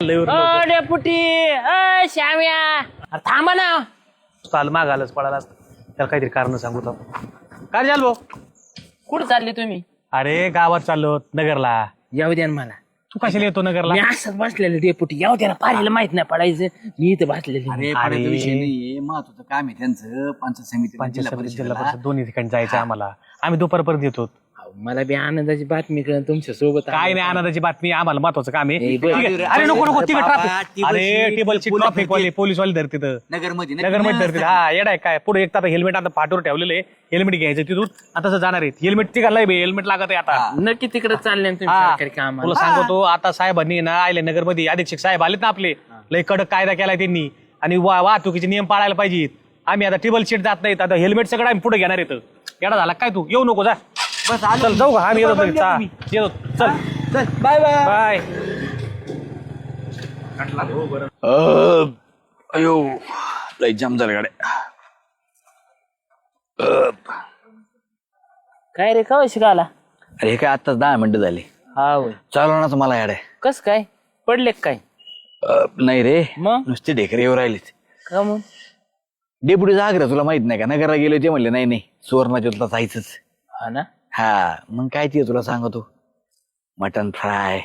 Deputy श्याम्या थांबा ना. चाल मागालच पळाला असतं त्याला काहीतरी कारण सांगू आपण. काय झालं भाऊ? कुठं चालले तुम्ही? अरे गावात चाललो नगरला. येऊ द्या ना मला. तू कशाला येतो नगरला? मी असंच बसलेलं डेपुटी. येऊ द्या ना, पारीला माहित नाही पडायचं. मी इथं बसलेली. अरे पाण्याचा विषय नाहीये, महत्वाचं काम आहे त्यांचं. पंचायत समिती जिल्हा परिषदेला दोन्ही ठिकाणी जायचं आम्हाला. आम्ही दुपारपर्यंत येतो. मला बी आनंदाची बातमी कळलं तुमच्या सोबत. काय नाही आनंदाची बातमी, आम्हाला महत्वाचं काम आहे. बरं. ठीक आहे. अरे नको नको तिकडे ट्रॅफिक. अरे टेबलची ट्रॅफिक वाले पोलीस वाले धरते नगरमध्ये नगरमध्ये धरते. हा येडाय काय पुढे एक तर हेल्मेट आता फाटवर ठेवलेले. हेल्मेट घ्यायचं तिथून आता तसं जाणार आहेत. हेल्मेट तिघालाय हेल्मेट लागत आहे आता. नक्की तिकडे चालले ना तुम्ही हा. सरकारी काम. तुला सांगतो आता साहेबांनी ना आले नगरमध्ये अधीक्षक साहेब आलेत ना आपले. लय कडक कायदा केलाय त्यांनी आणि वाहतुकीचे नियम पाळायला पाहिजेत. आम्ही आता टेबल शीट जात नाहीत. आता हेल्मेट सगळं आम्ही पुढे घेणार येतं. येडा झाला काय तू? येऊ नको जा. बस चल जाऊ का? आम्ही येतो येतो. चल चल बाय बाय बाय. अयो लय जाम झालं गाड्या. काय रे, कवा शिकाला? अरे काय आताच 10 मिनिटं झाली. हा होय. चालवणाच मला याड्या. कस काय पडले काय? नाही रे, मग नुसते ढेकरे येऊ राहिलेत. का मग? डेप्युटीचा आग्रह तुला माहित नाही का? नगरला गेलो ते म्हणले नाही नाही सुवर्णाचोतला जायचंच. हा ना. हा मग काय ते तुला सांगतो. मटन फ्राय,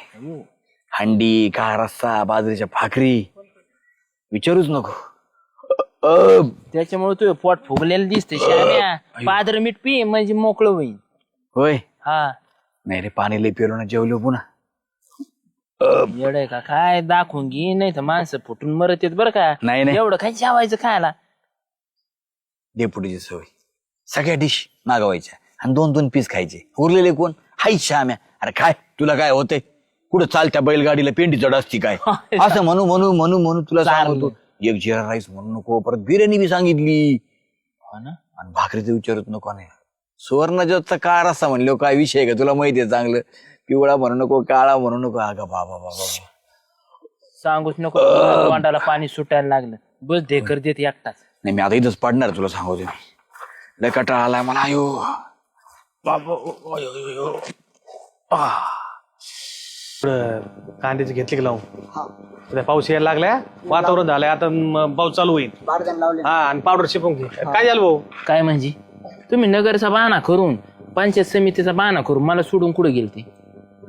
हंडी, काळा रस्सा, बाजरीच्या भाकरी, विचारूच नको. त्याच्यामुळे तू पोट फुगलेलं दिसते श्याम्या. पादर मीठ पी म्हणजे मोकळं होईल. होय हा नाही रे, पाणी लय पिलो ना, जेवलो पुन्हा. येडय का काय? दाखवून घे, नाही तर माणसं फुटून मरत येत बरं का. नाही नाही, एवढं काय जेवायचं खायला? डेपुटीची सवय. सगळ्या डिश मागवायच्या आणि 2-2 पीस खायचे. उरलेले कोण? हाय श्याम्या. अरे काय तुला काय होतंय? कुठं चालत्या बैलगाडीला पेंडी चढ असती काय? असं म्हणू म्हणू म्हणू म्हणू तुला सांगतो. एक जिरा राईस म्हणू नको, परत बिर्याणी बी सांगितली. हो ना. आणि भाकरीचं विचारत नको. नाही सुवर्णजोतचा काळ रस्सा म्हणलो काय विषय का? तुला माहिती आहे चांगलं. पिवळा म्हणू नको, काळा म्हणू नको. अगं बाबा बाबा सांगूच नको. तोंडाला पाणी सुटायला लागलं. बस ढेकर देत एकटाच. नाही मी आता इथंच पडणार तुला सांगतो. लय कटाळा आलाय मला. आयो बाबा. कांद्याची घेतली की लावून? पाऊस यायला लागलाय, वातावरण झालंय आता. पाऊस चालू होईल. हा आणि पावडर शिपून घे. काय झालं भाऊ? काय म्हणजे तुम्ही नगरचा बहाणा करून, पंचायत समितीचा बहाणा करून मला सोडून कुठे गेलते?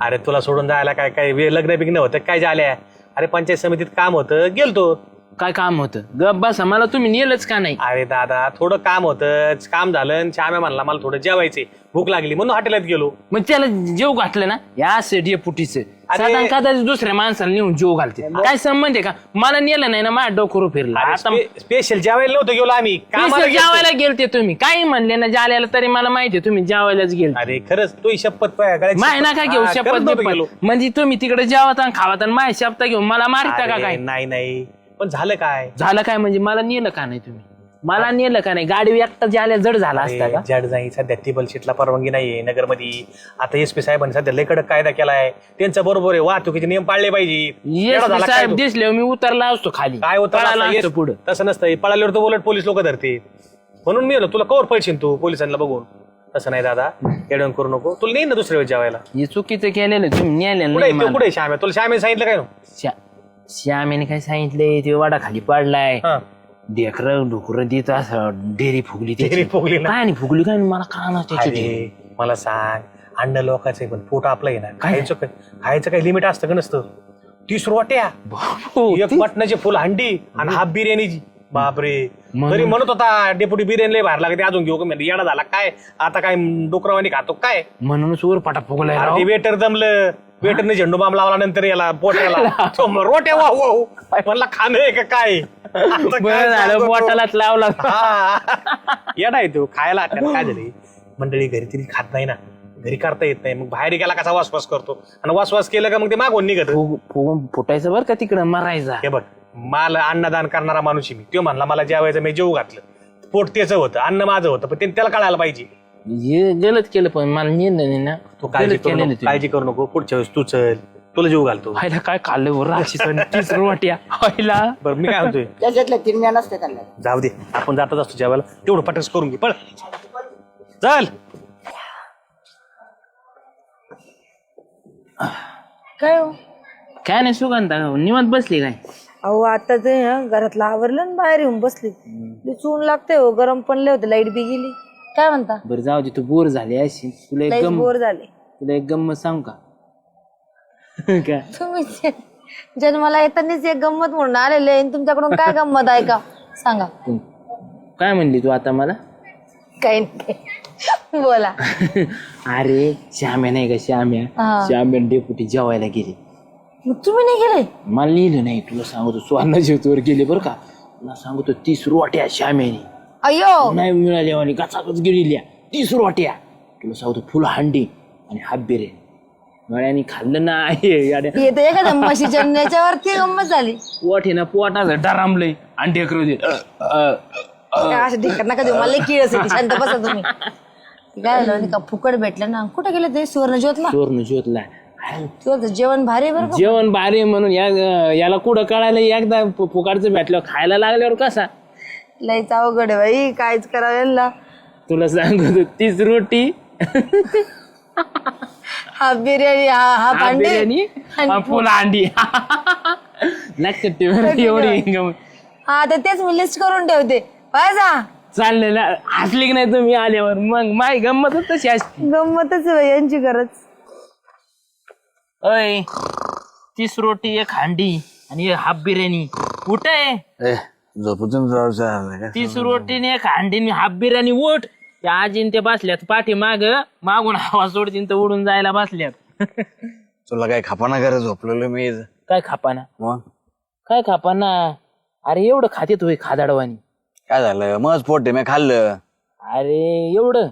अरे तुला सोडून जायला काय काय लग्न बिग्न होतं काय झाल्या? अरे पंचायत समितीत काम होतं गेलतो. काय काम होतं? गप बसा, मला तुम्ही नेलच का नाही? अरे दादा थोडं काम होतं, काम झालं. श्याम्या म्हणला मला थोडं जेवायचे, भूक लागली म्हणून हॉटेलात गेलो. मग त्याला जेव घातलं ना या असं डेपुटीचं. साधारण कदाचित दुसऱ्या माणसाला नेऊन जेव घालते. काय संबंध आहे का? मला नेलं नाही ना, माझ्या डोकं फिरलं. आता स्पेशल जेवायला नव्हतं गेलो आम्ही, कामाला गेलतो. जेवायला गेलते तुम्ही. काही म्हणले ना जाल्याला तरी मला माहितीये तुम्ही जेवायलाच गेलते. अरे खरंच तू शपथ माय ना काय घेऊ शपथ गेलो. म्हणजे तुम्ही तिकडे जेवत आणि खावत आणि माय शपथ घेऊन मला मारिता का काय? नाही नाही पण झालं काय? झालं काय म्हणजे मला नेलं का नाही तुम्ही? मला नेलं का नाही? गाडी एकटा जाल्या जड झाला असता का? जड जाई सध्या टेबल शीटला परवानगी नाहीये नगरमध्ये. आता एसपी साहेबांनी सध्या लय कडक कायदा केलाय. त्यांचं बरोबर आहे, वाहतुकीचे नियम पाळले पाहिजे. साहेब दिसले मी उतरला असतो खाली. काय होतं पुढे तसं नसतं. पळाल्यावर तर बोलत पोलीस लोक धरते. म्हणून मी तुला कवर पैसे तू पोलिसांना बघून. तसं नाही दादा, एडवण करू नको. तुला नाही ना दुसऱ्या वेळेस जेवायला. हे चुकीचं केलेलं तुम्ही नेलं कुठे नाही. कुठे श्याम्या? तुला श्याम्याने सांगितलं काय ना? श्यामेने काय सांगितलंय? ते वाडा खाली पडलाय. ढेकर ढुकर देत असं डेरी फुगली. फुगली ना? काय नाही फुगली काय नाही, मला कळणार त्याची. अरे मला सांग, अन्न लोकांचं पण पोट आपलं आहे ना. खायचं काही लिमिट असतं का? नसतं. 30 रोट्या, एक मटणाची फुल हंडी आणि हाफ बिर्याणीची. बापरे. तरी म्हणत होता डेप्युटी बिर्याणी लय बाहेर लागते, अजून घेऊ का? म्हणजे येडा झाला काय? आता काय डोकरावानी खातो काय? म्हणूनच वर पाटा फुगलाय. वेटर जमलं. वेटरने झेंडू बाम लावला नंतर याला पोटाला रोट्या वाहू म्हणला खाणं आहे का काय? पोटालाच लावला. येडा येतो खायला. काय झाले मंडळी घरी तरी खात नाही ना, घरी करता येत नाही. मग बाहेर गेला कसा वासवास करतो आणि वासवास केलं का मग ते मागून निघत. फुगून फुटायचं बरं का तिकडं मरायचा. हे बघ, मला अन्नदान करणारा माणूस मी. तो म्हणला मला जेवायचं, मी जेवू घातलं. पोट त्याचं होतं, अन्न माझं होतं, पण त्याला कळायला पाहिजे. हे गलत केलं पण मला नेलं नाही ना. तू काळजी करू नको. पुढच्या वेळेस तू चल, तुला जीव घालतो. व्हायला काय खाल्लं राशीच रोट्या व्हायला. बरं मी काय म्हणतोय, त्याच्यातल्या 3 म्या नसते त्यांना. जाऊ दे, आपण जातच असतो जेवायला. तेवढं पटकन करून घे, पळ चल. काय काय नाही सुगंधा निवांत बसली काय? अहो आता ते घरातलं आवरलं आणि बाहेर येऊन बसली. चून लागते हो, गरम पण लय होते, लाईट बी गेली. काय म्हणता? बरं जाऊ दे, तू बोर झाली अशी. तुला एक लईच गम बोर झाले. तुला एक गंमत सांग का? काय तुम्ही जन्माला येतानाच एक गंमत म्हणून आलेले आणि तुमच्याकडून काय गंमत आहे का सांगा. काय म्हणली तू आता मला? काही नाही बोला. अरे श्याम्या नाही का श्याम्या? हा. श्याम्या डेपुटी जेवायला गेली. मग तुम्ही नाही गेले? मला लिहिलं नाही, तुला सांगतो सुवर्ण जेवतवर गेले बरं का. तुला सांगतो 30 रोट्या श्याम्याने अयो नाही मिळाल्या आणि गचागच गेलेल्या 30 रोट्या. तुला सांगतो फुल हांडी आणि हाबेरे गळ्याने खाल्लं नाही. येते एखाद्या म्हशीच्या याच्यावरती गंमत झाली. पोट आहे ना पोटाचं डरामलंय आणि ढेकरू दे. असं ढेकर नका देऊ, मला किळ असेल. शांत बसा तुम्ही. काय झालं का फुकट भेटलं ना. कुठे गेले ते? सुवर्ण ज्योतला. चोरनं ज्योतला जेवण भारी बरं का. जेवण भारी म्हणून याला कुठं कळायला एकदा फुकाडचं भेटलं खायला लागल्यावर कसा. लयच अवघड आहे बाई, कायच करावं यांना. तुला सांगतो 30 रोटी हा बिर्याणी हा भांडी बिर्याणी फुल अंडी. लक्षात ठेव एवढी गंमत. हा तर तेच मी लिस्ट करून ठेवते. जा चाललंय ना. हसली की नाही तुम्ही आल्यावर? मग माय गंमतच तशी असते. गंमतच आहे बाई यांची गरज. अय 30 रोटी एक हांडी आणि हाफ बिर्याणी कुठे आहे? झोपून 30 रोटीने एक हांडी हाफ बिर्याणी उठ. त्या आजीन ते बसल्यात पाठी मागून हवा सोडतीन तर उडून जायला बसल्यात. तुला काय खापाना करे झोपलेलो मी. काय खापाना? मग काय खापाना? अरे एवढं खातेत होय खादाडवानी. काय झालं? मग पोट आहे, मी खाल्लं. अरे एवढं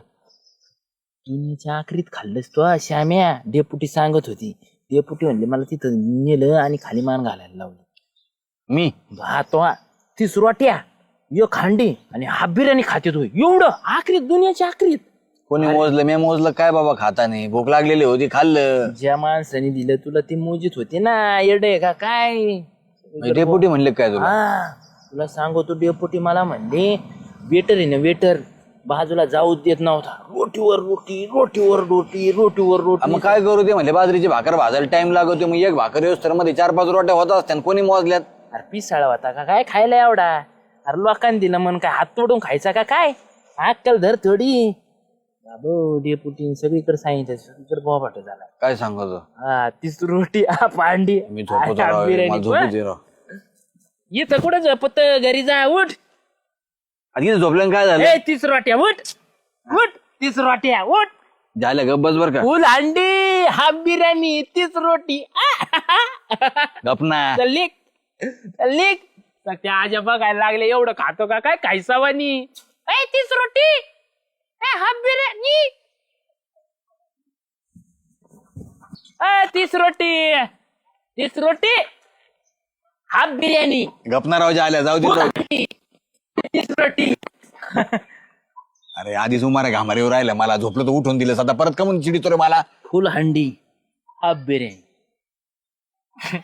दुनियाच्या आखरीत खाल्लंस तो श्याम्या. डेपुटी सांगत होती. डेपुटी म्हणले मला तिथं नेलं आणि खाली मान घालायला लावलं. मी हा तो 30 रोट्या एक हांडी आणि हाफ बिर्याणी खातेत होय. एवढं आखरीत दुनियाच्या आखरीत. कोणी मोजलं? मी मोजलं काय बाबा? खाता नाही, भूक लागलेली होती, खाल्लं. ज्या माणसाने दिलं तुला ती मोजीत होती ना. येडे का काय? डेपुटी म्हणले काय तुला? हा तुला सांगतो डेपुटी मला म्हणले वेटर आहे ना वेटर बाजूला जाऊच देत नव्हता. रोटीवर रोटी रोटीवर रोटी रोटीवर रोटी. मग काय करू? ते म्हणले बाजरीची भाकर भाजायला टाइम लागतो. मग एक भाकर येऊस तर मध्ये 4-5 रोट्या होत असत्या. कोणी मोजल्यात? अरे पिसाळा होता का काय खायला एवढा? अरे लोकांनी दिलं मन काय हात तोडून खायचा का काय? अक्कल धर थोडी. बाबू डेपुटी सगळीकडे सांगितलं, सगळीकडे बोबाट झाला. काय सांगतो? हा 30 रोटी पांडी मी झोपतो. इथं कुठं झोपत? घरी जा उठ. आधी झोपल्यानं काय झालं? 30 रोट्या उठ उठ. 30 रोट्या उठ. झालं गप बस बर का. फुल अंडी हाफ बिर्याणी 30 रोटी. गपना. लिख त्या आजा बघायला लागले एवढं खातो का काय खायसावानी. 30 रोटी हाफ बिर्याणी 30 रोटी 30 रोटी हाफ बिर्याणी गपना राव आल्या जाऊ दे. 30 रोटी. अरे आधीच उमारे घामारीवर राहिलं, मला झोपलं तर उठून दिलं. आता परत कमून चिडीतो रे मला. फुल हंडी हाफ बिर्याणी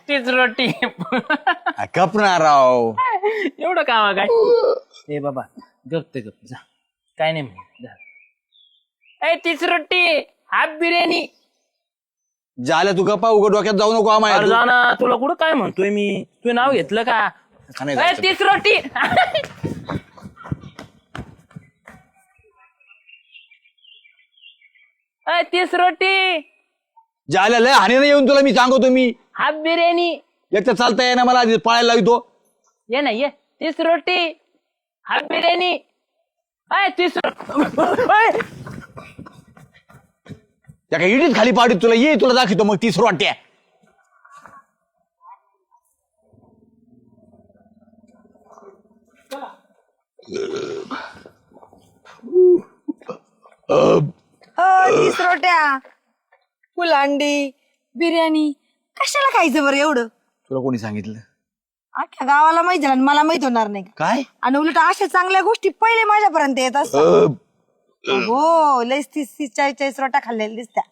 30 रोटी. गपना राव. एवढं कामा काय? ए बाबा गप जा. काय नाही म्हणत जा. 30 रोटी हाफ बिर्याणी. झालं तू गप्पा उघड डोक्यात जाऊ नको आम्हाला. अरे जा ना. तुला कुठं काय म्हणतोय मी? तू नाव घेतलं का? 30 रोटी. 30 रोटी झालं लय हानी येऊन तुला मी सांगतो. मी हाफ बिर्याणी एक तर चालता येईना मला, आधी पळायला लावतो. ये ना ये. 30 रोटी हाफ बिर्याणी. 30 त्या काय इडीच खाली पाडीत तुला. ये तुला दाखवतो मग 30 रोट्या. हो 30 रोट्या फुल अंडी बिर्याणी. कशाला खायचं बरं एवढं? तुला कोणी सांगितलं? अख्ख्या गावाला माहित झालं आणि मला माहित होणार नाही का? काय? आणि उलट अशा चांगल्या गोष्टी पहिले माझ्यापर्यंत येत असतात. हो लयच 30-40 रोट्या खाल्लेल्या दिसत्या.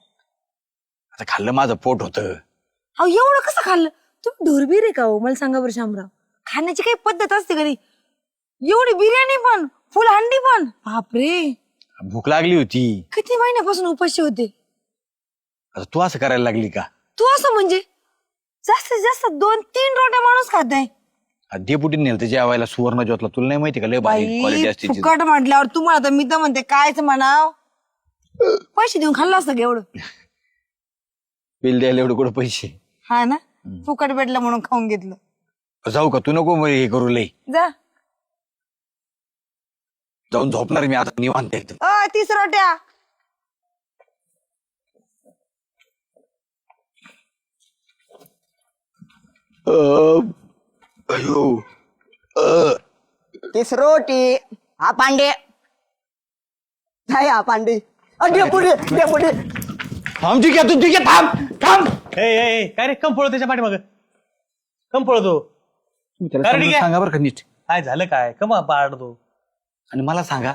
आता खाल्लं माझं पोट होतं. अहो एवढं कसं खाल्लं? तुम्ही ढोरबीर आहे का हो? मला सांगा बरं शामराव. खाण्याची काही पद्धत असते कधी? एवढी बिर्याणी पण फुल हंडी पण. बापरे भूक लागली होती. किती महिन्यापासून उपाशी होते? आता तू असं करायला लागली का? तू असं म्हणजे जास्तीत जास्त 2-3 रोट्या माणूस खात आहे. डेपुटी नेलं जेवायला सुवर्ण ज्योतला, तुला नाही माहिती का लय भारी क्वालिटी बाई असते तिची. फुकट म्हटल्यावर तुम्हाला तर मी तर म्हणते कायच म्हणाव, पैसे देऊन खाल्लं असतं का एवढं? बिल द्यायला एवढे कुठे पैसे. हा ना, फुकट भेटलं म्हणून खाऊन घेतलं. जाऊ का तू, नको मग हे करू लय. जा. जाऊन झोपणार मी आता निवांत एकदम. 30 रोट्या. अयो 30 रोटी. हा पांडे नाही, हा पांडे. Deputy deputy. थांब ठीक आहे, तू ठीक आहे, थांब थांब. ए काय रे, कम पळतो त्याच्या पाठीमाग, कम पळतो? त्याला अरे ठीक समजून आहे. सांगा बरं का नीट. काय झालं, काय कमा पाडतो? आणि मला सांगा,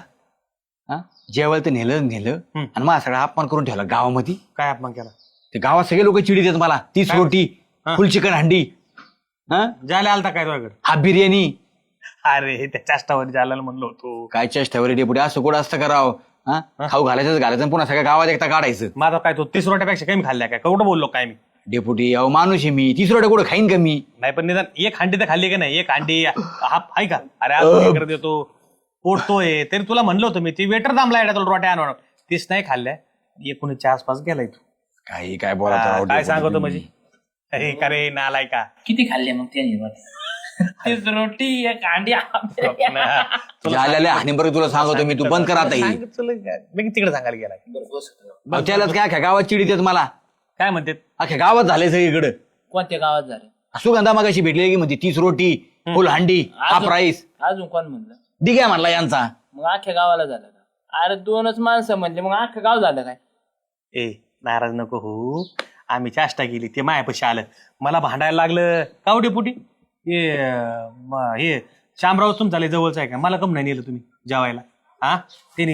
हा जेवायला तर नेलं आणि मला सगळा अपमान करून ठेवला गावामध्ये. काय अपमान केला? ते गावात सगळे लोक चिडीत आहेत मला. 30 रोटी, फुल चिकन हंडी, हा जायला आलता काय तुझ्याकडे? हाफ बिर्याणी. अरे त्या चाष्टावर जायला म्हणलो होतो. काय चेष्टावर डेपुटी, असं कुठं असतं करावं? हा खाऊ घालायचं आणि पुन्हा सगळ्या गावात एकटा काढायचं. माझा काय तो 30 रोट्यापेक्षा कमी खाल्ल्या काय? कुठं बोललो काय मी? डेपुटी अहो माणूस आहे मी, 30 रोट्या कुठं खाईन का मी? नाही पण निदान एक हांडी तर खाल्ली का नाही? एक हांडी हाफ आहे का? अरे आज करत देतो, पोटतोय तरी तुला म्हणलं होतं मी. ती वेटर दामला तुला रोट्या आणून, 30 नाही खाल्ल्या. 19च्या आसपास गेलाय तू. काही काय बोला काय सांगतो म्हणजे? अरे का रे नालाय का? किती खाल्ले मग त्याने? 30 रोटी, एक अंडी. आलेल्या आणि बरं तुला सांगतो मी, तू बंद कर आता ही. मी तिकडे सांगायला गेला. अहो, त्यालाच काय अख्ख्या गावात चिडीत आहेत मला. काय म्हणते? अख्ख्या गावात झाले सगळीकडे. कोणत्या गावात झाले? सुगंधा मागाशी भेटली की म्हणते 30 रोटी, फुल हंडी, हाफ राईस. अजून कोण म्हणलं? दिघ्या म्हणला यांचा. मग अख्ख्या गावाला झालं का? अरे 2च माणसं म्हणले, मग अख्खं गाव झालं काय? ए नाराज नको हो, आम्ही चाष्टा केली, ते मायापाशी आलं, मला भांडायला लागलं. कावडे पुटी हे शामराव तुमचा लय जवळच आहे का? मला कम नाही नेलं तुम्ही जेवायला? हा त्यांनी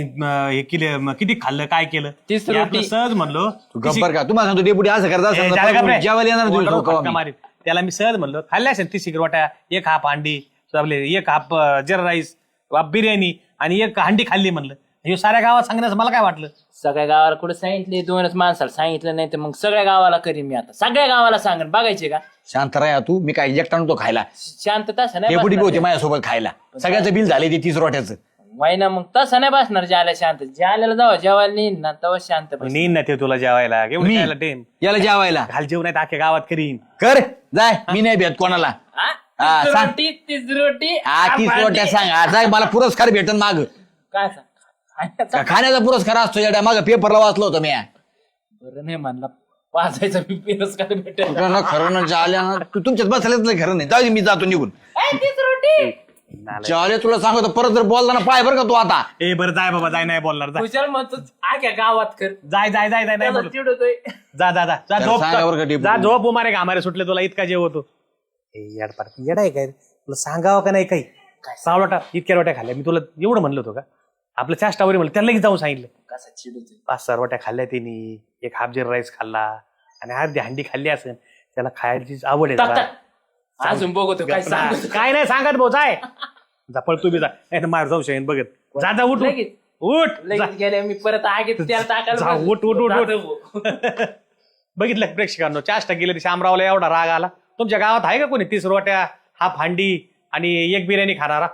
हे केलं, किती खाल्लं, काय केलं? 30 मी आपलं रोटी. सहज म्हणलो. तू गप्पर का? तुम्हाला सांगतो डेपुटी असं करता ए, झालं का रे? जेवायला येणार तुम्ही बोटावर लोकं फटका आम्ही. मारीत. त्याला मी सहज म्हणलो, खाल्ल्या असेल 30 रोट्या, एक हाफ अंडी, आपले एक हाफ जिरा राईस, हाफ बिर्याणी आणि एक हंडी खाल्ली म्हणलं. हे साऱ्या गावात सांगण्याचं मला काय वाटलं? सगळ्या गावाला कुठे सांगितले? 2च माणसाला सांगितलं नाही तर मग सगळ्या गावाला करीन मी आता. सगळ्या गावाला सांगेन. बघायचे का? शांत राहा तू, मी काय एकटा नव्हतो खायला. शांत तसं नाही डेपुटी बी होते बसणार. माझ्यासोबत खायला. सगळ्याचं बिल झाले ते 30 रोट्याचं. वाईना मग तसं नाही बसणार. ज्याला शांत, ज्याला जाऊ जेवायला नेईन ना तेव्हा शांत बस. नेईन ना ते तुला जेवायला. एवढं मी खायला टेम याला जेवायला घाल जेवण आहे अख्ख्या गावात करीन. कर जाय, मी नाही भेट कोणाला. हा? हा, 30 सांग. रोटी, 30 रोटी, हा 30 हाफ रोट्या अंडी. सांग. हा, जाय, मला पुरस्कार भेटन माग. काय सांग? का खाण्याचा पुरस्कार असतो येड्या? माग पेपरला वाचलो होतो मी. बरं नाही म्हणला वाचायचा पुरस्कार भेटेल. तुला खरं ना आल्या ना, तू तुमच्यात बसल्याच नाही खरं नाही. जाऊ दे, मी जातो निघून. 30 रोटी. चाले तुला सांगतो, परत जर बोलताना पाय बरं का तू आता. ए बरं जाय बाबा, जाय, नाही बोलणार. जा कुशल म्हणतो आख्या गावात कर. जाय जाय जाय जाय, नाही त्याला बोलत. चिडवतोय. जा जा जा जा त्याला झोप सांगा बरं का डेपुटी. जा झोप. उमारे घामारे सुटले तुला, इतका जेव होतो. येडपाट येडा आहे काय? तुला सांगावं का नाही काही? सावळटा इतक्या रोट्या खाल्ल्या मी, तुला एवढं म्हणलं होतं का? आपलं चाष्टावरी म्हणलं, त्याला लगेच जाऊन सांगितलं. कसा चिडवतोय? 5-6 रोट्या खाल्ल्या त्यांनी, एक हाफ जिरा राईस खाल्ला आणि अर्धी हंडी खाल्ली असेल. त्याला खायची आवड आहे टाक, जरा. टाक. अजून बघतो काय सांगतो. काय नाही सांगत भाऊ, जाय जा, पळ तू बी जा. नाही तर मार जाऊ शाईन बघत. जा जा, उठ उठ. लगेच. उठ जा. लगेच गेले मी परत आगे त्याला टाकायला जा, बसलो. उठ उठ उठ जातो उठ. भाऊ. बघितलं प्रेक्षकांनो, चाष्टा गेले शामरावला एवढा राग आला. तुमच्या गावात आहे का कोणी 30 रोट्या, हाफ हांडी आणि एक बिर्याणी खाणारा?